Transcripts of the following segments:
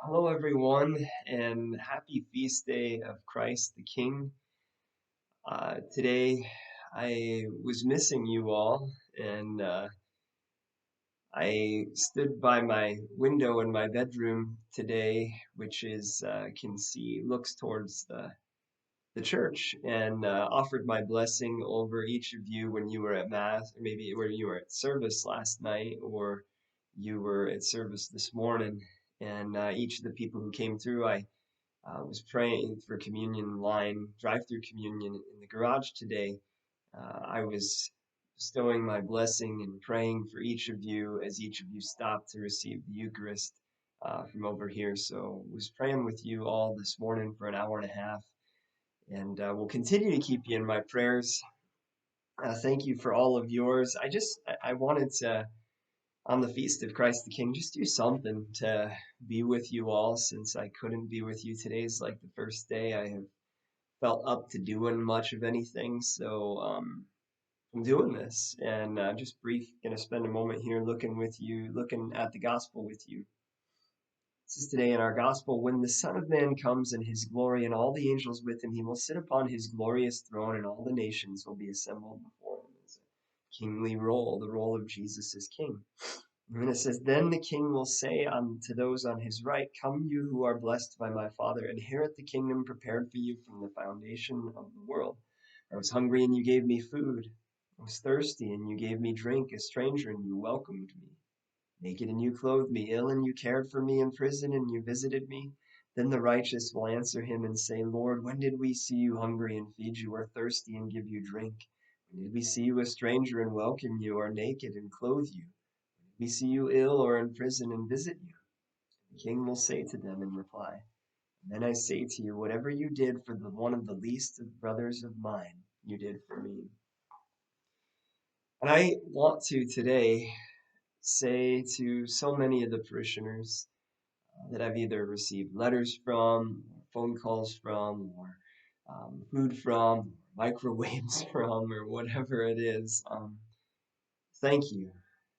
Hello, everyone, and happy feast day of Christ the King. Today, I was missing you all, and I stood by my window in my bedroom today, which is can see looks towards the church, and offered my blessing over each of you when you were at mass, or maybe when you were at service last night, or you were at service this morning. And each of the people who came through, I was praying for communion line, drive-through communion in the garage today. I was bestowing my blessing and praying for each of you as each of you stopped to receive the Eucharist from over here. So I was praying with you all this morning for an hour and a half, and will continue to keep you in my prayers. Thank you for all of yours. I wanted to, on the Feast of Christ the King, just do something to be with you all since I couldn't be with you. Today's like the first day I have felt up to doing much of anything. So I'm doing this, and just brief, gonna spend a moment here looking with you, looking at the gospel with you. This is today in our gospel. When the Son of Man comes in his glory and all the angels with him, he will sit upon his glorious throne, and all the nations will be assembled before him. It's a kingly role, the role of Jesus as king. And it says, Then the king will say unto those on his right, Come, you who are blessed by my Father, inherit the kingdom prepared for you from the foundation of the world. I was hungry, and you gave me food. I was thirsty, and you gave me drink. A stranger, and you welcomed me. Naked, and you clothed me. Ill, and you cared for me. In prison, and you visited me. Then the righteous will answer him and say, Lord, when did we see you hungry and feed you, or thirsty and give you drink? When did we see you a stranger and welcome you, or naked and clothe you? We see you ill or in prison and visit you. The king will say to them in reply, Then I say to you, whatever you did for the one of the least of brothers of mine, you did for me. And I want to today say to so many of the parishioners that I've either received letters from, or phone calls from, or food from, microwaves from, or whatever it is, thank you.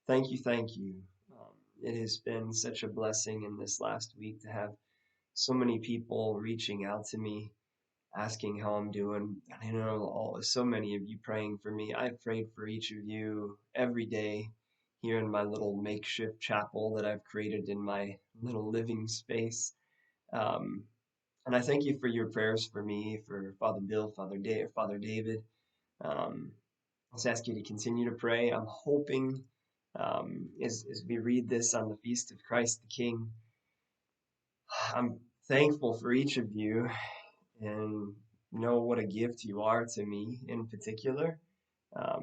Thank you. Thank you. It has been such a blessing in this last week to have so many people reaching out to me, asking how I'm doing. And I know so many of you praying for me. I've prayed for each of you every day here in my little makeshift chapel that I've created in my little living space. Um, and I thank you for your prayers for me, for Father Bill, Father David. Um, I'll just ask you to continue to pray. I'm hoping as we read this on the Feast of Christ the King, I'm thankful for each of you and know what a gift you are to me in particular. What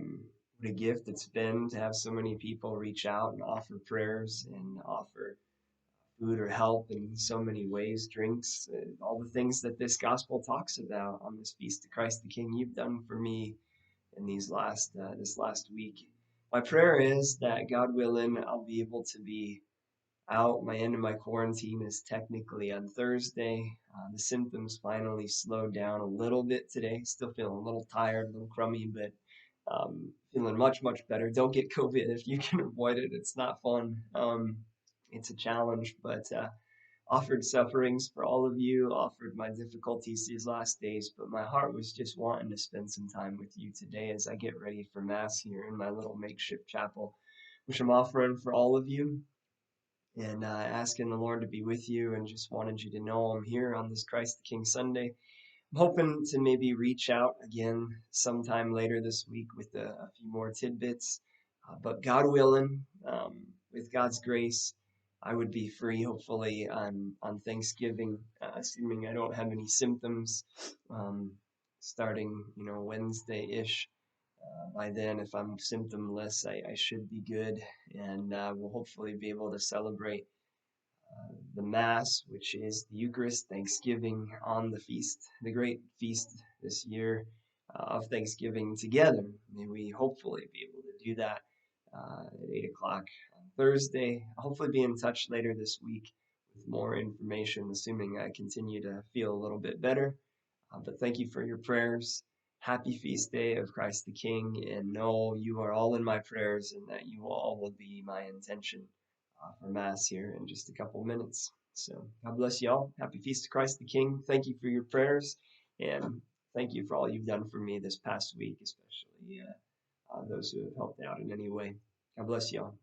a gift it's been to have so many people reach out and offer prayers and offer food or help in so many ways, drinks, all the things that this gospel talks about on this Feast of Christ the King. You've done for me in this last week. My prayer is that God willing, I'll be able to be out. My end of my quarantine is technically on Thursday. The symptoms finally slowed down a little bit today. Still feeling a little tired, a little crummy, but feeling much, much better. Don't get COVID if you can avoid it. It's not fun. It's a challenge, but offered sufferings for all of you, offered my difficulties these last days, but my heart was just wanting to spend some time with you today as I get ready for Mass here in my little makeshift chapel, which I'm offering for all of you and asking the Lord to be with you, and just wanted you to know I'm here on this Christ the King Sunday. I'm hoping to maybe reach out again sometime later this week with a few more tidbits, but God willing, with God's grace, I would be free hopefully on Thanksgiving, assuming I don't have any symptoms, um, starting Wednesday-ish. By then, if I'm symptomless, I should be good, and we'll hopefully be able to celebrate the Mass, which is the Eucharist, Thanksgiving on the feast, the great feast this year of Thanksgiving together. May we hopefully be able to do that at 8 o'clock on Thursday. I'll hopefully be in touch later this week with more information, assuming I continue to feel a little bit better. But thank you for your prayers. Happy feast day of Christ the King, and know you are all in my prayers and that you all will be my intention for Mass here in just a couple minutes. So God bless y'all. Happy Feast of Christ the King. Thank you for your prayers, and thank you for all you've done for me this past week, especially those who have helped out in any way. God bless y'all.